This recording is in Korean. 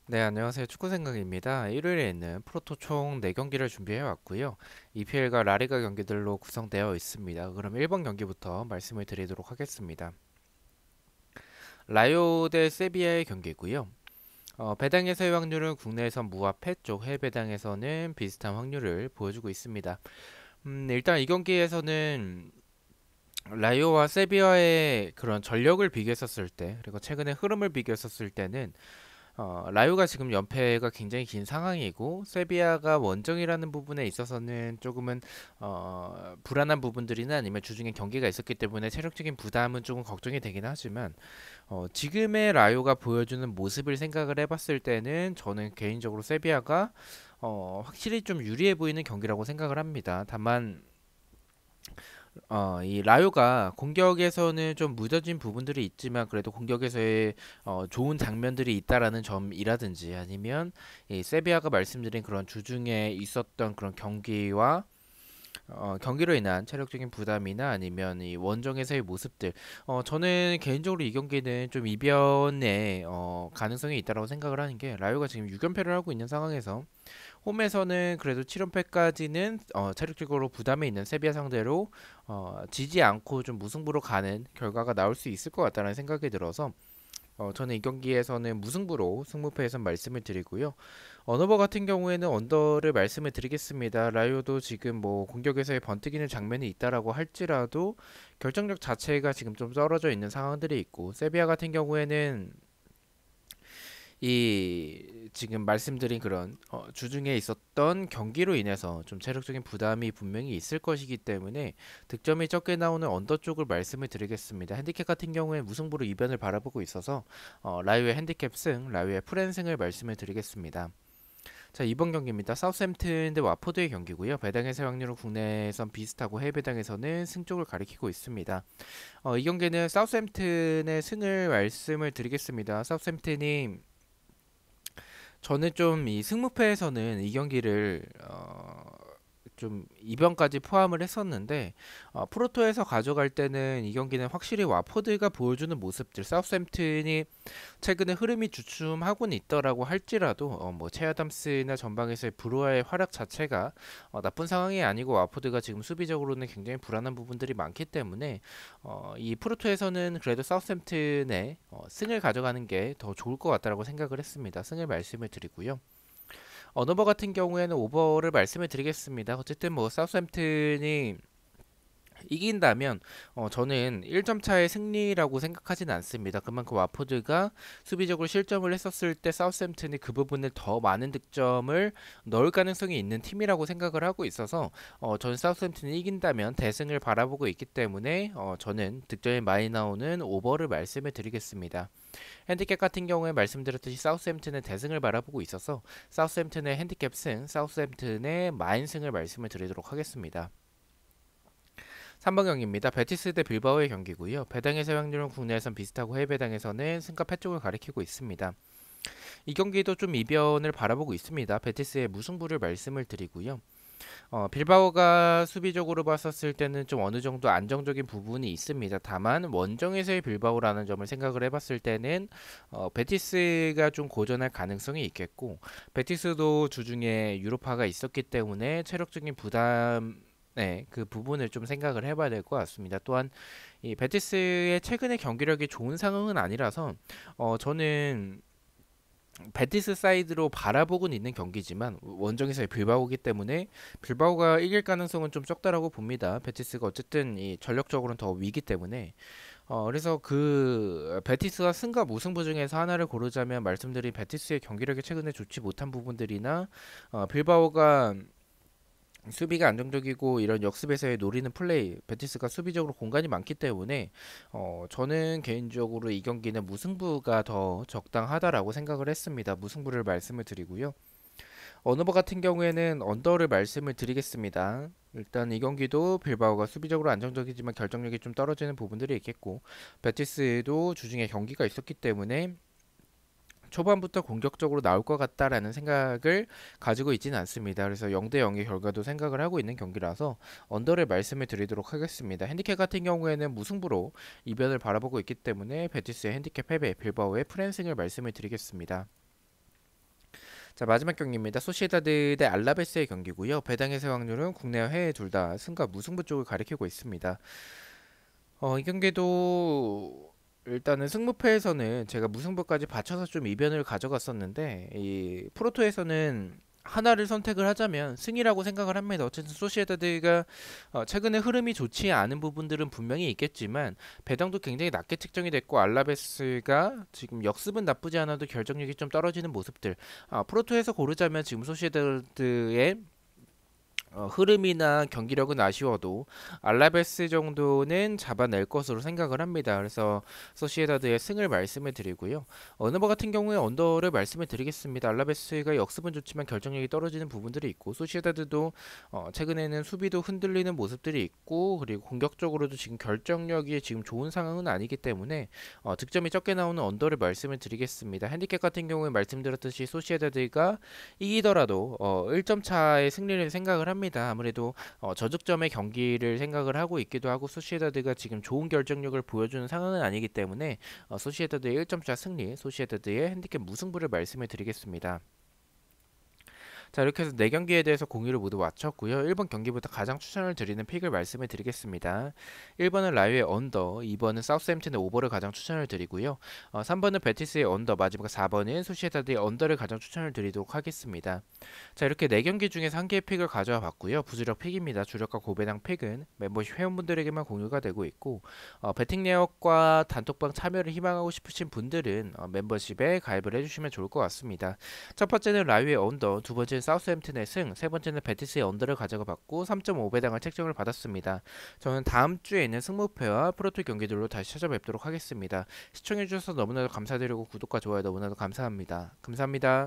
네, 안녕하세요. 축구생각입니다. 일요일에 있는 프로토 총 4경기를 준비해 왔고요. EPL과 라리가 경기들로 구성되어 있습니다. 그럼 1번 경기부터 말씀을 드리도록 하겠습니다. 라요 대 세비야의 경기고요. 배당에서의 확률은 국내에선 무와 패 쪽, 해외 배당에서는 비슷한 확률을 보여주고 있습니다. 일단 이 경기에서는 라요와 세비야의 그런 전력을 비교했었을 때, 그리고 최근의 흐름을 비교했었을 때는 라요가 지금 연패가 굉장히 긴 상황이고 세비야가 원정이라는 부분에 있어서는 조금은 불안한 부분들이나 아니면 주중에 경기가 있었기 때문에 체력적인 부담은 조금 걱정이 되긴 하지만 지금의 라요가 보여주는 모습을 생각을 해봤을 때는 저는 개인적으로 세비야가 확실히 좀 유리해 보이는 경기라고 생각을 합니다. 다만 이 라요가 공격에서는 좀 무뎌진 부분들이 있지만 그래도 공격에서의 좋은 장면들이 있다라는 점이라든지 아니면 이 세비야가 말씀드린 그런 주중에 있었던 그런 경기와 경기로 인한 체력적인 부담이나 아니면 이 원정에서의 모습들 저는 개인적으로 이 경기는 좀 이변의 가능성이 있다라고 생각을 하는 게 라요가 지금 6연패를 하고 있는 상황에서 홈에서는 그래도 7연패까지는 체력적으로 부담이 있는 세비야 상대로 지지 않고 좀 무승부로 가는 결과가 나올 수 있을 것 같다는 생각이 들어서 저는 이 경기에서는 무승부로 승부패에서 말씀을 드리고요. 언어버 같은 경우에는 언더를 말씀을 드리겠습니다. 라이오도 지금 뭐 공격에서의 번뜩이는 장면이 있다라고 할지라도 결정력 자체가 지금 좀 떨어져 있는 상황들이 있고 세비야 같은 경우에는 이 지금 말씀드린 그런 주중에 있었던 경기로 인해서 좀 체력적인 부담이 분명히 있을 것이기 때문에 득점이 적게 나오는 언더 쪽을 말씀을 드리겠습니다. 핸디캡 같은 경우에 무승부로 이변을 바라보고 있어서 라이오의 핸디캡 승, 라이오의 프랜승을 말씀을 드리겠습니다. 자, 이번 경기입니다. 사우스햄튼 대 와포드의 경기고요. 배당에서 확률은 국내에선 비슷하고 해외 배당에서는 승 쪽을 가리키고 있습니다. 이 경기는 사우스햄튼의 승을 말씀을 드리겠습니다. 사우스햄튼이 저는 좀 이 승무패에서는 이 경기를 좀 이변까지 포함을 했었는데 프로토에서 가져갈 때는 이 경기는 확실히 와포드가 보여주는 모습들 사우스햄튼이 최근에 흐름이 주춤하고는 있더라고 할지라도 뭐 체어담스나 전방에서의 브루아의 활약 자체가 나쁜 상황이 아니고 와포드가 지금 수비적으로는 굉장히 불안한 부분들이 많기 때문에 이 프로토에서는 그래도 사우스햄튼의 승을 가져가는 게 더 좋을 것 같다라고 생각을 했습니다. 승을 말씀을 드리고요. 언어버 같은 경우에는 오버를 말씀을 드리겠습니다. 어쨌든 뭐 사우스햄튼이 이긴다면 저는 1점 차의 승리라고 생각하진 않습니다. 그만큼 와포드가 수비적으로 실점을 했었을 때 사우스햄튼이 그 부분을 더 많은 득점을 넣을 가능성이 있는 팀이라고 생각을 하고 있어서 저는 사우스햄튼이 이긴다면 대승을 바라보고 있기 때문에 저는 득점이 많이 나오는 오버를 말씀을 드리겠습니다. 핸디캡 같은 경우에 말씀드렸듯이 사우스햄튼의 대승을 바라보고 있어서 사우스햄튼의 핸디캡 승, 사우스햄튼의 마인승을 말씀을 드리도록 하겠습니다. 3번 경기입니다. 베티스 대 빌바오의 경기고요. 배당에서 확률은 국내에선 비슷하고 해외 배당에서는 승과 패 쪽을 가리키고 있습니다. 이 경기도 좀 이변을 바라보고 있습니다. 베티스의 무승부를 말씀을 드리고요. 빌바오가 수비적으로 봤었을 때는 좀 어느 정도 안정적인 부분이 있습니다. 다만 원정에서의 빌바오라는 점을 생각을 해봤을 때는 베티스가 좀 고전할 가능성이 있겠고 베티스도 주중에 유로파가 있었기 때문에 체력적인 부담 네, 그 부분을 좀 생각을 해봐야 될 것 같습니다. 또한 이 베티스의 최근의 경기력이 좋은 상황은 아니라서 저는 베티스 사이드로 바라보고는 있는 경기지만 원정에서의 빌바오기 때문에 빌바오가 이길 가능성은 좀 적다라고 봅니다. 베티스가 어쨌든 이 전력적으로는 더 위기 때문에 그래서 그 베티스가 승과 무승부 중에서 하나를 고르자면 말씀드린 베티스의 경기력이 최근에 좋지 못한 부분들이나 빌바오가 수비가 안정적이고 이런 역습에서의 노리는 플레이 베티스가 수비적으로 공간이 많기 때문에 저는 개인적으로 이 경기는 무승부가 더 적당하다라고 생각을 했습니다. 무승부를 말씀을 드리고요. 언어버 같은 경우에는 언더를 말씀을 드리겠습니다. 일단 이 경기도 빌바오가 수비적으로 안정적이지만 결정력이 좀 떨어지는 부분들이 있겠고 베티스도 주중에 경기가 있었기 때문에 초반부터 공격적으로 나올 것 같다라는 생각을 가지고 있지는 않습니다. 그래서 0대 0의 결과도 생각을 하고 있는 경기라서 언더를 말씀을 드리도록 하겠습니다. 핸디캡 같은 경우에는 무승부로 이변을 바라보고 있기 때문에 베티스의 핸디캡 패배, 빌바오의 프랜승을 말씀을 드리겠습니다. 자, 마지막 경기입니다. 소시에다드 대 알라베스의 경기고요. 배당의 세확률은 국내와 해외 둘 다 승과 무승부 쪽을 가리키고 있습니다. 이 경기도 일단은 승부패에서는 제가 무승부까지 받쳐서 좀 이변을 가져갔었는데 이 프로토에서는 하나를 선택을 하자면 승이라고 생각을 합니다. 어쨌든 소시에다드가 최근에 흐름이 좋지 않은 부분들은 분명히 있겠지만 배당도 굉장히 낮게 측정이 됐고 알라베스가 지금 역습은 나쁘지 않아도 결정력이 좀 떨어지는 모습들. 프로토에서 고르자면 지금 소시에다드의 흐름이나 경기력은 아쉬워도 알라베스 정도는 잡아낼 것으로 생각을 합니다. 그래서 소시에다드의 승을 말씀을 드리고요. 어느버 같은 경우에 언더를 말씀을 드리겠습니다. 알라베스가 역습은 좋지만 결정력이 떨어지는 부분들이 있고 소시에다드도 최근에는 수비도 흔들리는 모습들이 있고 그리고 공격적으로도 지금 결정력이 지금 좋은 상황은 아니기 때문에 득점이 적게 나오는 언더를 말씀을 드리겠습니다. 핸디캡 같은 경우에 말씀드렸듯이 소시에다드가 이기더라도 1점 차의 승리를 생각을 합니다. 아무래도 저득점의 경기를 생각을 하고 있기도 하고 소시에다드가 지금 좋은 결정력을 보여주는 상황은 아니기 때문에 소시에다드의 1점차 승리, 소시에다드의 핸디캡 무승부를 말씀을 드리겠습니다. 자, 이렇게 해서 4경기에 대해서 공유를 모두 마쳤고요. 1번 경기부터 가장 추천을 드리는 픽을 말씀을 드리겠습니다. 1번은 라유의 언더, 2번은 사우스햄튼의 오버를 가장 추천을 드리고요. 3번은 베티스의 언더, 마지막 4번은 소시에다드의 언더를 가장 추천을 드리도록 하겠습니다. 자, 이렇게 4경기 중에서 한 개의 픽을 가져와 봤고요. 부주력 픽입니다. 주력과 고배당 픽은 멤버십 회원분들에게만 공유가 되고 있고 배팅 내역과 단톡방 참여를 희망하고 싶으신 분들은 멤버십에 가입을 해주시면 좋을 것 같습니다. 첫 번째는 라유의 언더, 두 번째는 사우스햄튼의 승, 세 번째는 베티스의 언더를 가져가 봤고 3.5배당을 책정을 받았습니다. 저는 다음 주에 있는 승무패와 프로토 경기들로 다시 찾아뵙도록 하겠습니다. 시청해주셔서 너무나도 감사드리고 구독과 좋아요 너무나도 감사합니다. 감사합니다.